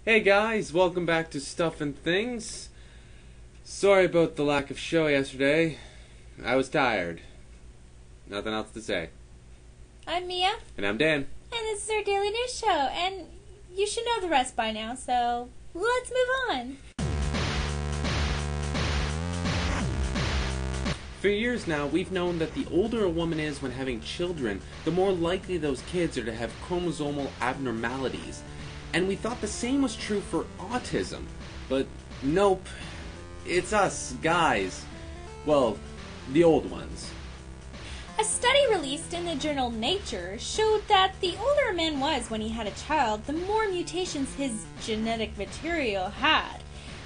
Hey guys, welcome back to Stuff and Things. Sorry about the lack of show yesterday. I was tired. Nothing else to say. I'm Mia. And I'm Dan. And this is our daily news show. And you should know the rest by now, so let's move on. For years now, we've known that the older a woman is when having children, the more likely those kids are to have chromosomal abnormalities. And we thought the same was true for autism. But nope. It's us, guys. Well, the old ones. A study released in the journal Nature showed that the older a man was when he had a child, the more mutations his genetic material had.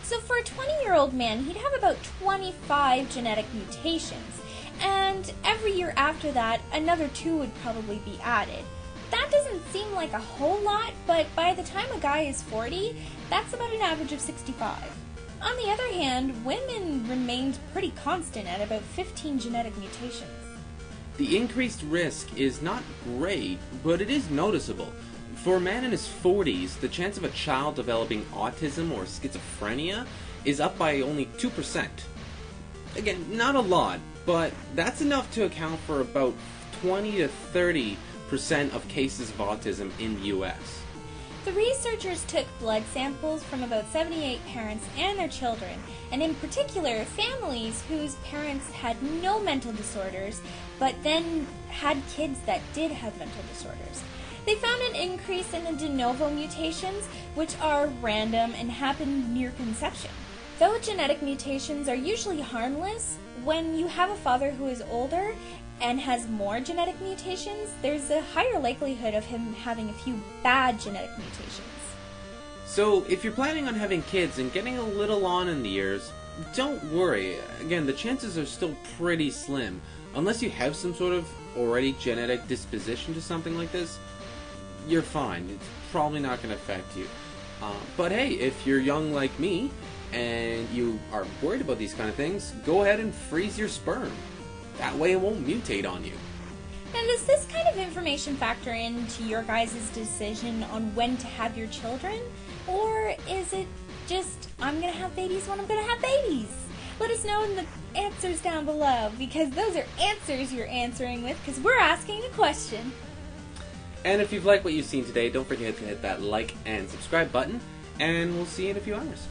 So for a 20-year-old man, he'd have about 25 genetic mutations. And every year after that, another 2 would probably be added. That doesn't seem like a whole lot, but by the time a guy is 40, that's about an average of 65. On the other hand, women remained pretty constant at about 15 genetic mutations. The increased risk is not great, but it is noticeable. For a man in his 40s, the chance of a child developing autism or schizophrenia is up by only 2%. Again, not a lot, but that's enough to account for about 20 to 30% of cases of autism in the US. The researchers took blood samples from about 78 parents and their children, and in particular, families whose parents had no mental disorders, but then had kids that did have mental disorders. They found an increase in the de novo mutations, which are random and happen near conception. Though genetic mutations are usually harmless, when you have a father who is older and has more genetic mutations, there's a higher likelihood of him having a few bad genetic mutations. So, if you're planning on having kids and getting a little on in the years, don't worry. Again, the chances are still pretty slim. Unless you have some sort of already genetic disposition to something like this, you're fine. It's probably not going to affect you. But hey, if you're young like me and you are worried about these kind of things, go ahead and freeze your sperm. That way it won't mutate on you. Now, does this kind of information factor into your guys' decision on when to have your children? Or is it just, I'm going to have babies when I'm going to have babies? Let us know in the answers down below, because those are answers you're answering with, because we're asking a question. And if you've liked what you've seen today, don't forget to hit that like and subscribe button, and we'll see you in a few hours.